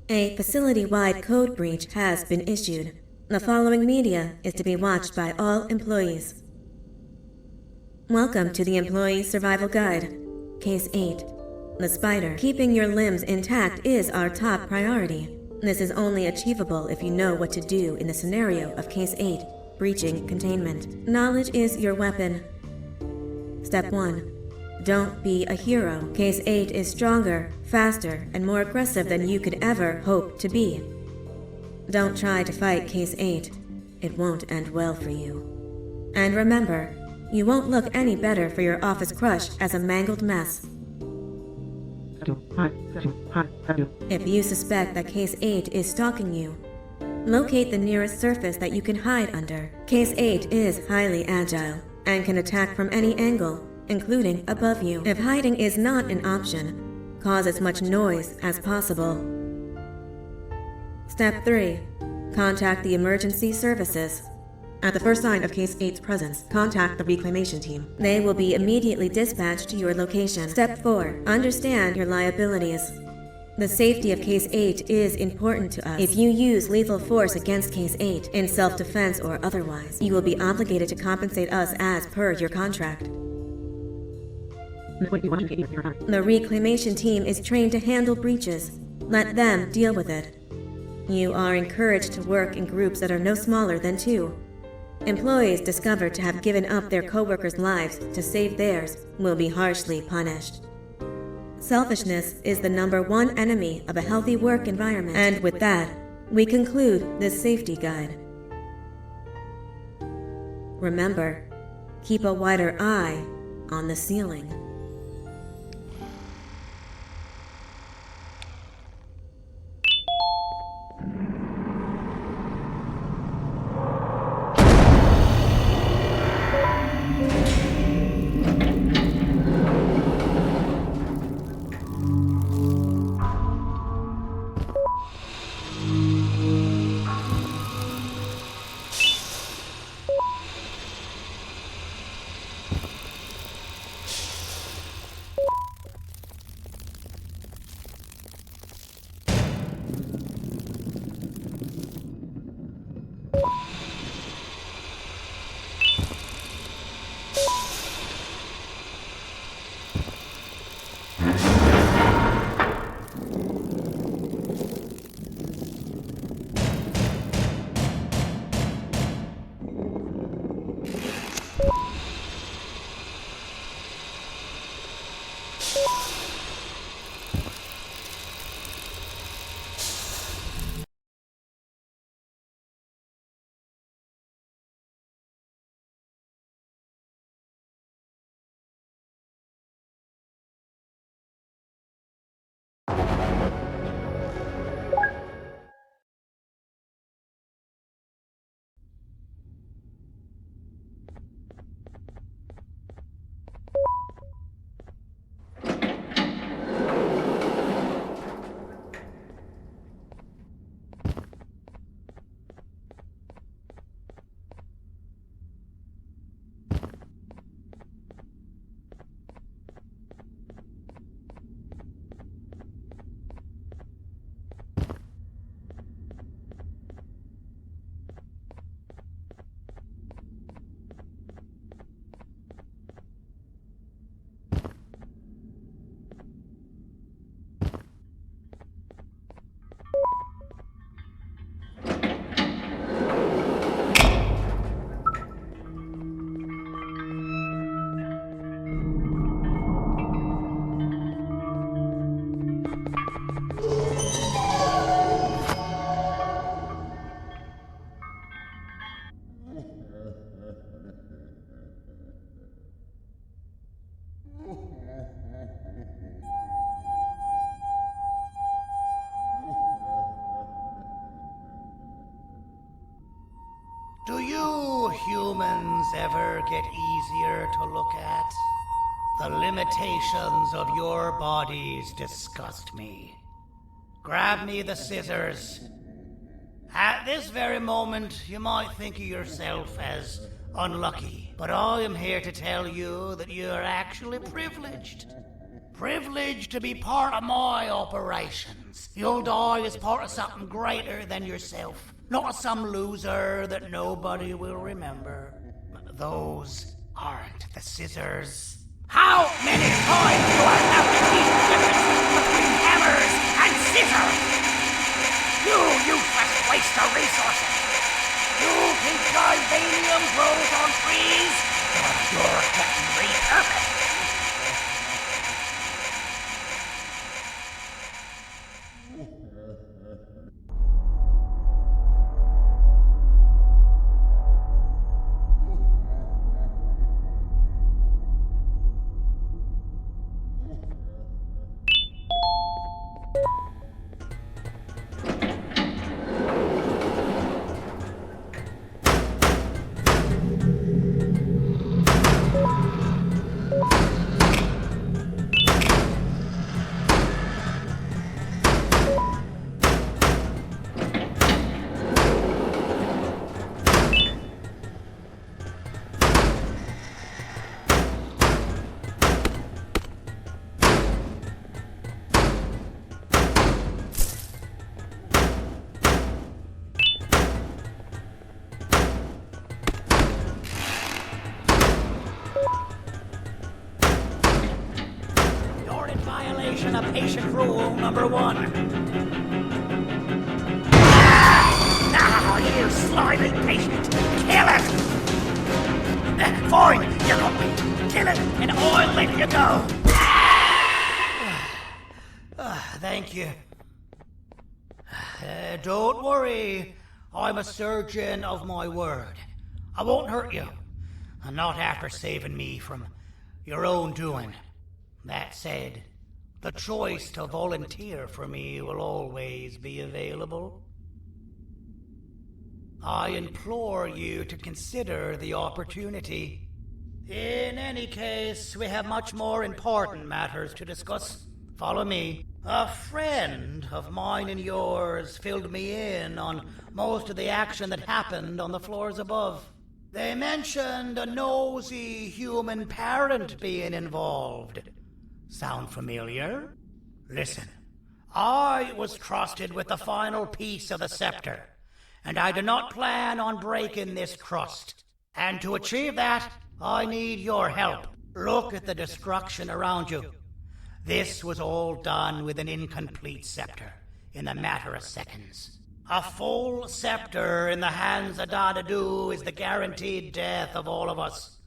A facility-wide code breach has been issued. The following media is to be watched by all employees. Welcome to the Employee Survival Guide. Case 8. The spider. Keeping your limbs intact is our top priority. This is only achievable if you know what to do in the scenario of Case 8, breaching containment. Knowledge is your weapon. Step 1. Don't be a hero. Case 8 is stronger, faster, and more aggressive than you could ever hope to be. Don't try to fight Case 8. It won't end well for you. And remember, you won't look any better for your office crush as a mangled mess. If you suspect that Case 8 is stalking you, locate the nearest surface that you can hide under. Case 8 is highly agile and can attack from any angle, including above you. If hiding is not an option, cause as much noise as possible. Step 3. Contact the emergency services. At the first sign of Case 8's presence, contact the reclamation team. They will be immediately dispatched to your location. Step 4. Understand your liabilities. The safety of Case 8 is important to us. If you use lethal force against Case 8, in self-defense or otherwise, you will be obligated to compensate us as per your contract. The reclamation team is trained to handle breaches. Let them deal with it. You are encouraged to work in groups that are no smaller than 2. Employees discovered to have given up their co-workers' lives to save theirs will be harshly punished. Selfishness is the #1 enemy of a healthy work environment. And with that, we conclude this safety guide. Remember, keep a wider eye on the ceiling. Do you humans ever get easier to look at? The limitations of your bodies disgust me. Grab me the scissors. At this very moment, you might think of yourself as unlucky, but I am here to tell you that you're actually privileged. Privileged to be part of my operations. You'll die as part of something greater than yourself. Not as some loser that nobody will remember. Those aren't the scissors. How many times do I have to teach the difference between hammers and scissors? You useless waste of resources. You think titanium grows on trees? Well, you're getting repurposed. Of patient rule number 1. Now, you slimy patient, kill it! Fine, you got me. Kill it, and I'll let you go. Thank you. Don't worry, I'm a surgeon of my word. I won't hurt you, and not after saving me from your own doing. That said, the choice to volunteer for me will always be available. I implore you to consider the opportunity. In any case, we have much more important matters to discuss. Follow me. A friend of mine and yours filled me in on most of the action that happened on the floors above. They mentioned a nosy human parent being involved. Sound familiar? Listen, I was trusted with the final piece of the scepter, and I do not plan on breaking this trust. And to achieve that, I need your help. Look at the destruction around you. This was all done with an incomplete scepter, in a matter of seconds. A full scepter in the hands of Dadadu is the guaranteed death of all of us.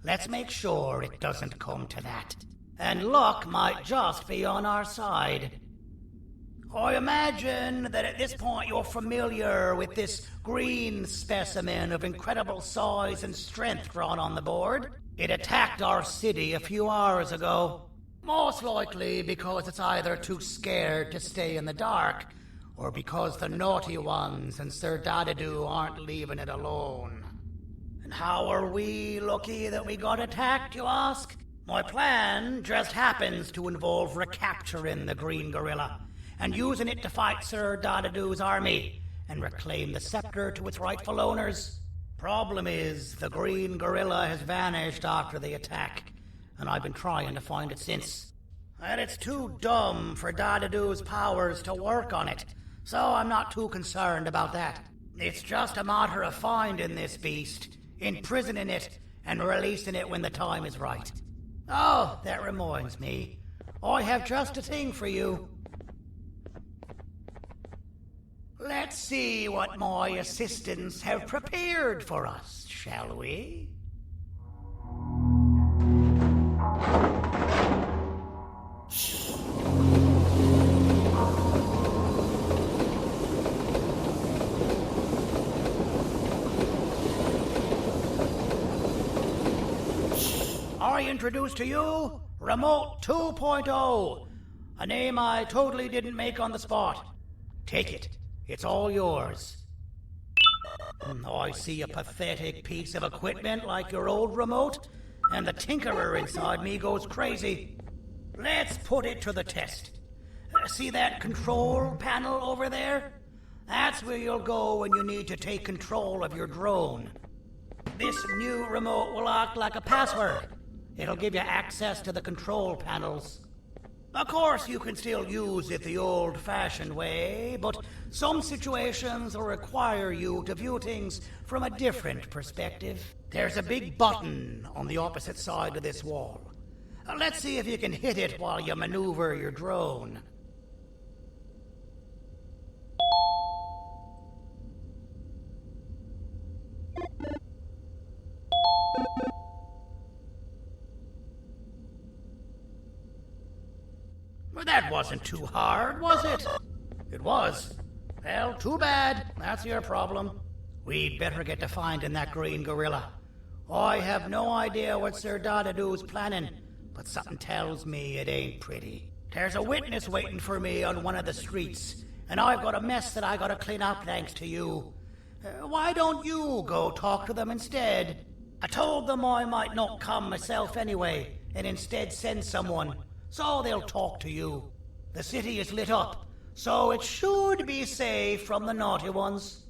Let's make sure it doesn't come to that. And luck might just be on our side. I imagine that at this point you're familiar with this green specimen of incredible size and strength drawn on the board. It attacked our city a few hours ago. Most likely because it's either too scared to stay in the dark, or because the naughty ones and Sir Dadadu aren't leaving it alone. And how are we lucky that we got attacked, you ask? My plan just happens to involve recapturing the green gorilla and using it to fight Sir Dadadu's army and reclaim the scepter to its rightful owners. Problem is, the green gorilla has vanished after the attack, and I've been trying to find it since. And it's too dumb for Dadadu's powers to work on it, so I'm not too concerned about that. It's just a matter of finding this beast, imprisoning it, and releasing it when the time is right. Oh, that reminds me. I have just a thing for you. Let's see what my assistants have prepared for us, shall we? I introduce to you Remote 2.0, a name I totally didn't make on the spot. Take it. It's all yours. I see a pathetic piece of equipment like your old remote, and the tinkerer inside me goes crazy. Let's put it to the test. See that control panel over there? That's where you'll go when you need to take control of your drone. This new remote will act like a password. It'll give you access to the control panels. Of course, you can still use it the old-fashioned way, but some situations will require you to view things from a different perspective. There's a big button on the opposite side of this wall. Let's see if you can hit it while you maneuver your drone. Well, that wasn't too hard, was it? It was. Well, too bad. That's your problem. We'd better get to finding that green gorilla. I have no idea what Sir Dadadu's planning, but something tells me it ain't pretty. There's a witness waiting for me on one of the streets, and I've got a mess that I gotta clean up thanks to you. Why don't you go talk to them instead? I told them I might not come myself anyway, and instead send someone, so they'll talk to you. The city is lit up, so it should be safe from the naughty ones.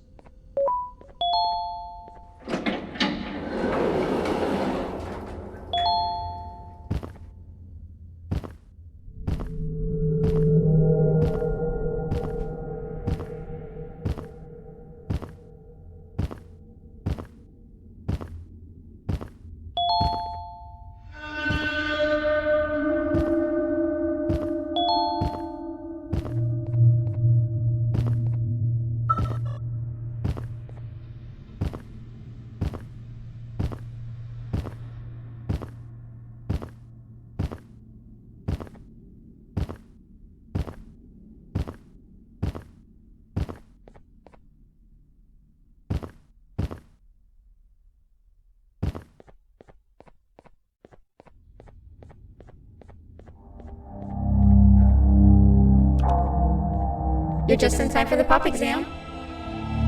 You're just in time for the pop exam.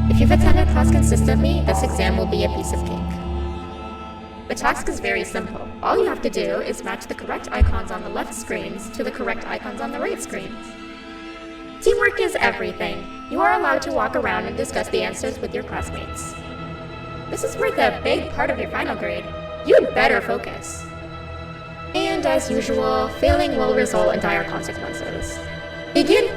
If you've attended class consistently, this exam will be a piece of cake. The task is very simple. All you have to do is match the correct icons on the left screens to the correct icons on the right screens. Teamwork is everything. You are allowed to walk around and discuss the answers with your classmates. This is worth a big part of your final grade. You'd better focus. And as usual, failing will result in dire consequences. Begin!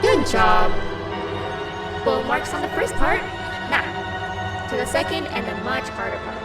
Good job! Full marks on the first part. Now, to the second and the much harder part.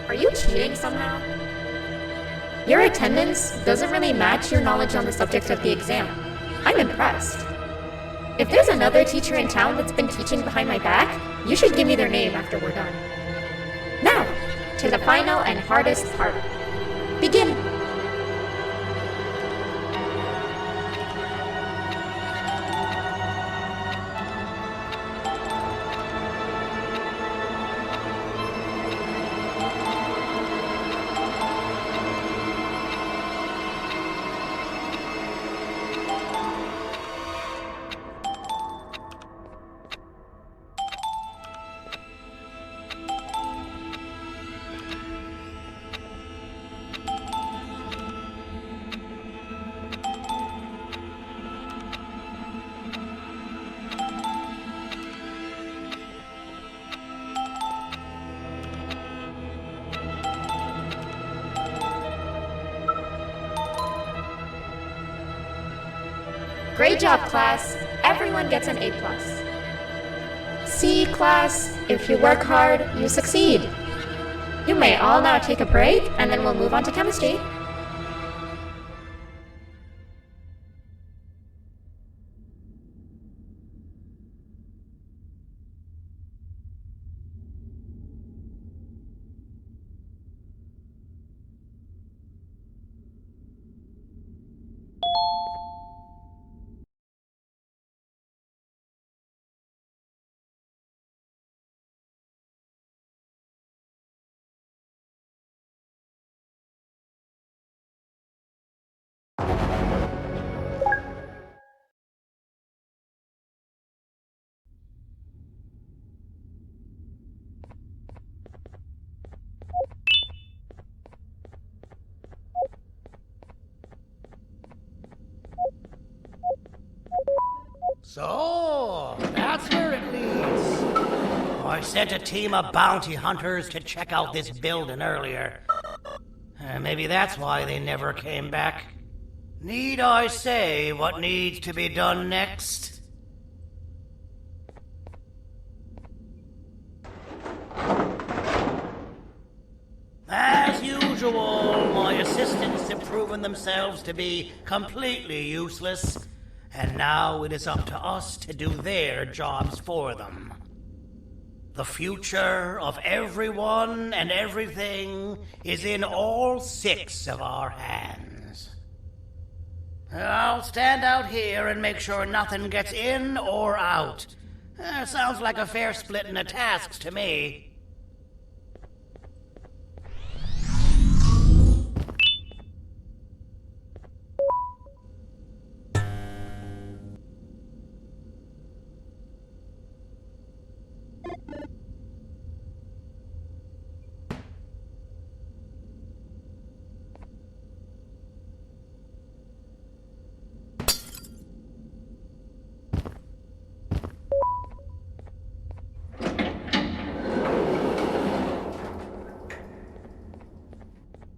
Are you cheating somehow? Your attendance doesn't really match your knowledge on the subject of the exam. I'm impressed. If there's another teacher in town that's been teaching behind my back, you should give me their name after we're done. Now, to the final and hardest part. Begin! Great job, class. Everyone gets an A+. See, class, if you work hard, you succeed. You may all now take a break, and then we'll move on to chemistry. So, that's where it leads. I sent a team of bounty hunters to check out this building earlier. Maybe that's why they never came back. Need I say what needs to be done next? As usual, my assistants have proven themselves to be completely useless, and now it is up to us to do their jobs for them. The future of everyone and everything is in all 6 of our hands. I'll stand out here and make sure nothing gets in or out. Sounds like a fair splitting of tasks to me. "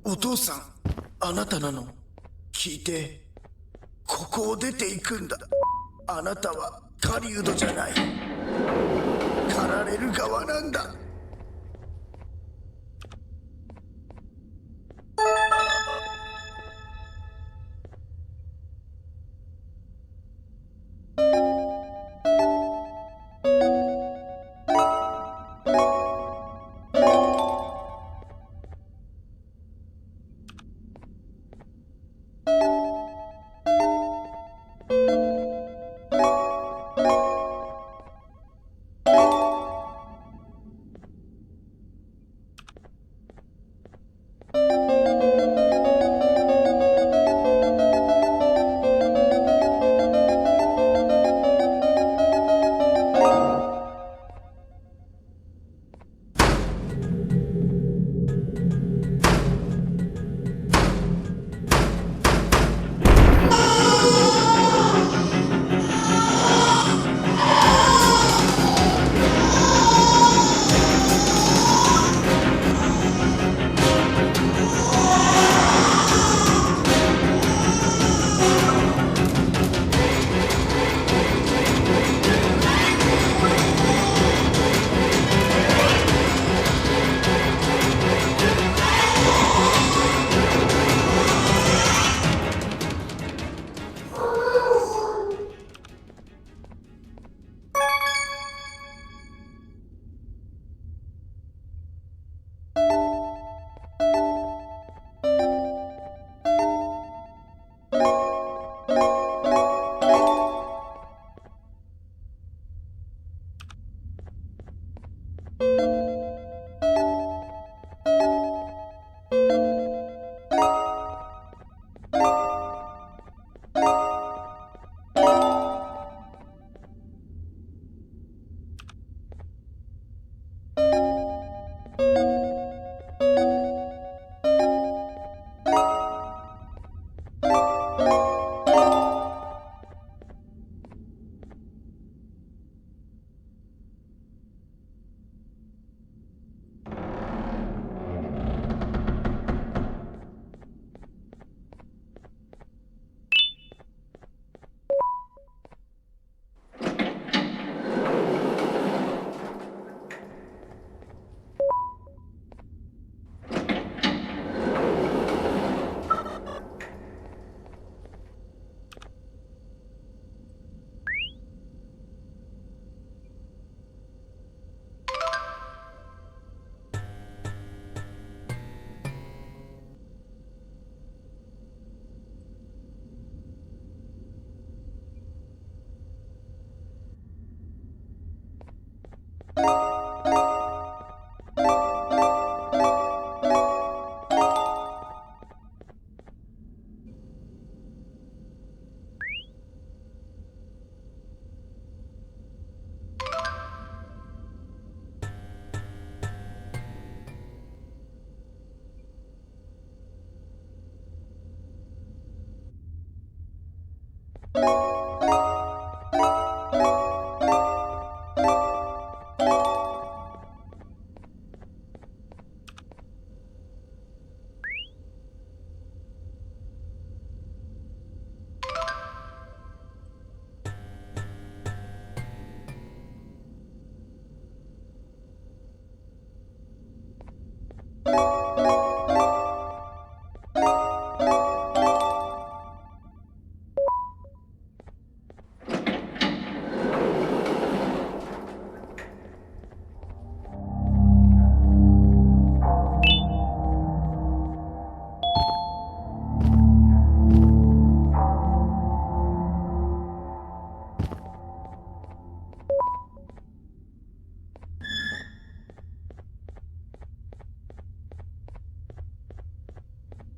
お父さん、あなたなの？聞いて、ここを出ていくんだ。あなたは狩人じゃない。狩られる側なんだ。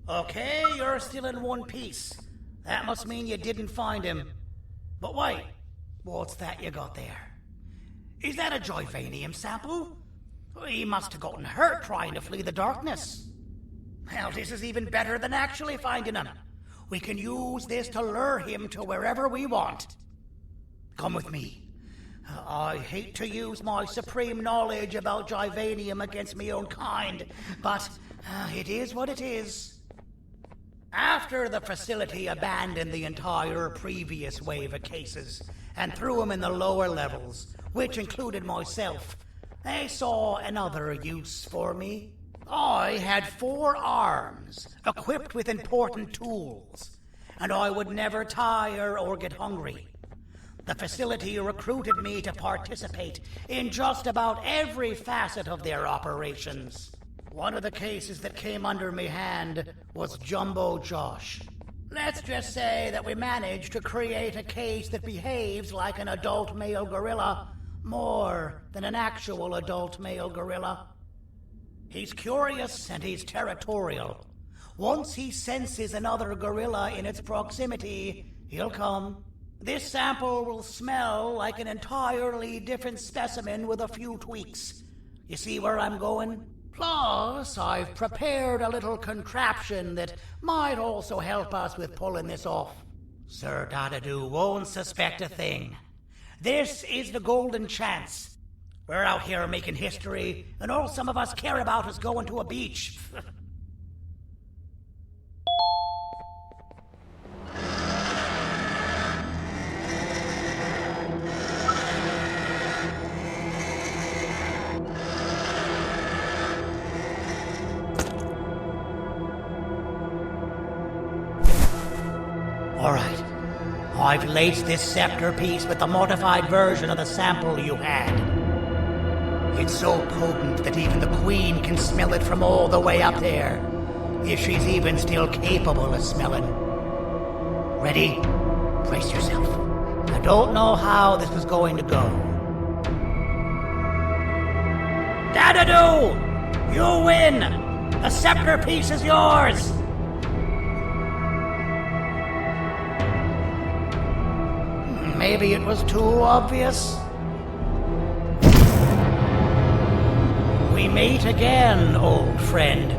Okay, you're still in one piece. That must mean you didn't find him. But wait, what's that you got there? Is that a Joyvanium sample? He must have gotten hurt trying to flee the darkness. Well, this is even better than actually finding him. We can use this to lure him to wherever we want. Come with me. I hate to use my supreme knowledge about Joyvanium against my own kind, but it is what it is. After the facility abandoned the entire previous wave of cases and threw them in the lower levels, which included myself, they saw another use for me. I had 4 arms, equipped with important tools, and I would never tire or get hungry. The facility recruited me to participate in just about every facet of their operations. One of the cases that came under me hand was Jumbo Josh. Let's just say that we managed to create a case that behaves like an adult male gorilla, more than an actual adult male gorilla. He's curious and he's territorial. Once he senses another gorilla in its proximity, he'll come. This sample will smell like an entirely different specimen with a few tweaks. You see where I'm going? Plus, I've prepared a little contraption that might also help us with pulling this off. Sir Dadadoo won't suspect a thing. This is the golden chance. We're out here making history, and all some of us care about is going to a beach. All right. I've laced this scepter piece with the modified version of the sample you had. It's so potent that even the Queen can smell it from all the way up there, if she's even still capable of smelling. Ready? Brace yourself. I don't know how this is going to go. Dadadoo! You win! The scepter piece is yours! Maybe it was too obvious. We meet again, old friend.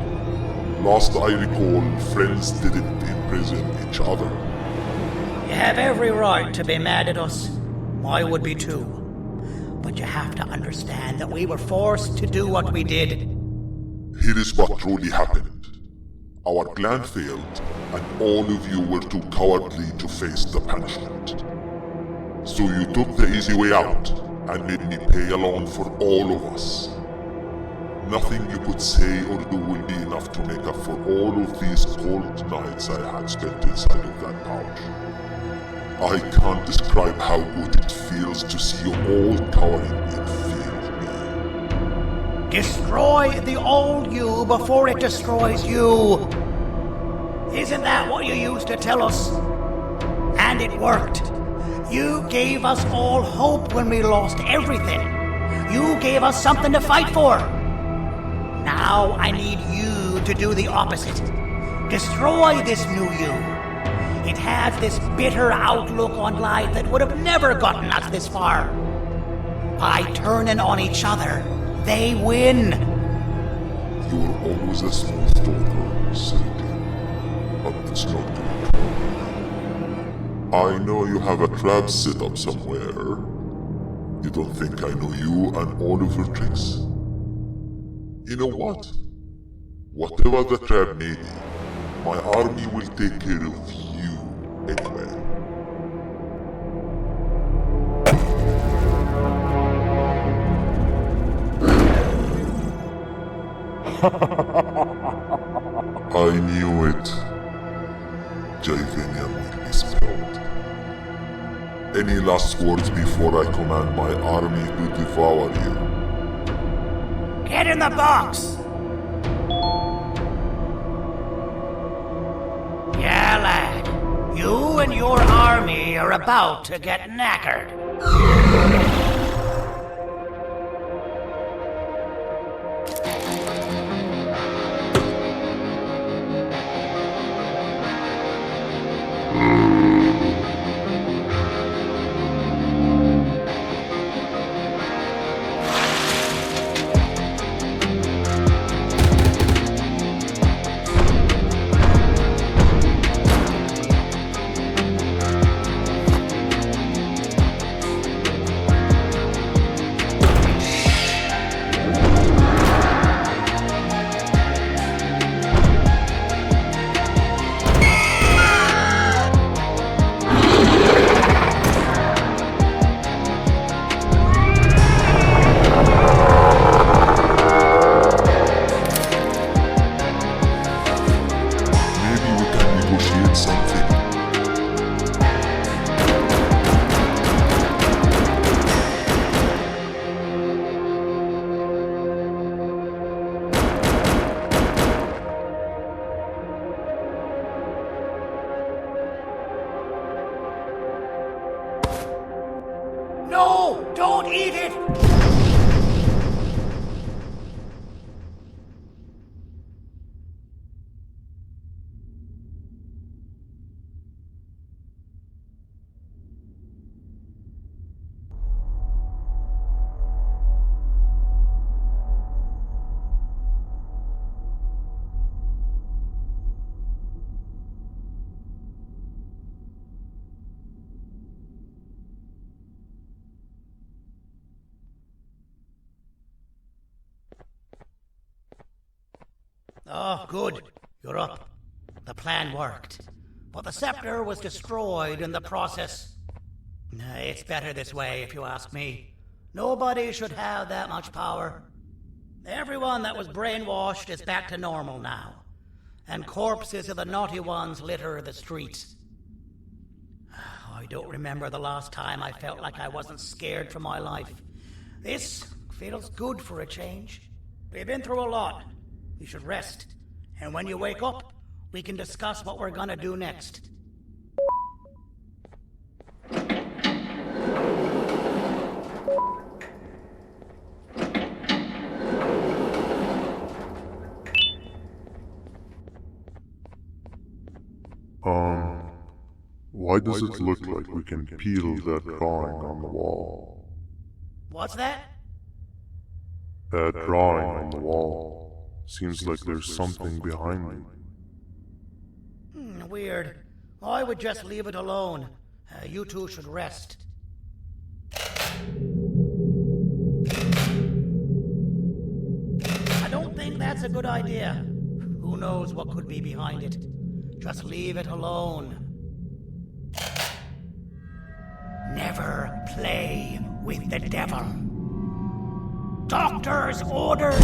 Last I recall, friends didn't imprison each other. You have every right to be mad at us. I would be too. But you have to understand that we were forced to do what we did. Here is what truly happened. Our plan failed, and all of you were too cowardly to face the punishment. So you took the easy way out, and made me pay along for all of us. Nothing you could say or do will be enough to make up for all of these cold nights I had spent inside of that pouch. I can't describe how good it feels to see you all cowering in fear of me. Destroy the old you before it destroys you. Isn't that what you used to tell us? And it worked. You gave us all hope when we lost everything. You gave us something to fight for. Now I need you to do the opposite. Destroy this new you. It has this bitter outlook on life that would have never gotten us this far. By turning on each other, they win. You were always a smooth talker, Silky, but it's not good. I know you have a trap set up somewhere. You don't think I know you and all of your tricks? You know what? Whatever the trap may be, my army will take care of you anyway. I knew it. Javenium will be spelled. Any last words before I command my army to devour you? Get in the box! Yeah, lad. You and your army are about to get knackered. No! Don't eat it! Oh, good. You're up. The plan worked. But the scepter was destroyed in the process. It's better this way, if you ask me. Nobody should have that much power. Everyone that was brainwashed is back to normal now. And corpses of the naughty ones litter the streets. I don't remember the last time I felt like I wasn't scared for my life. This feels good for a change. We've been through a lot. You should rest. And when you wake up, we can discuss what we're gonna do next. Why does it look like we can peel that drawing on the wall? What's that? That drawing on the wall. Seems like there's something behind it. Weird. I would just leave it alone. You two should rest. I don't think that's a good idea. Who knows what could be behind it? Just leave it alone. Never play with the devil. Doctor's orders!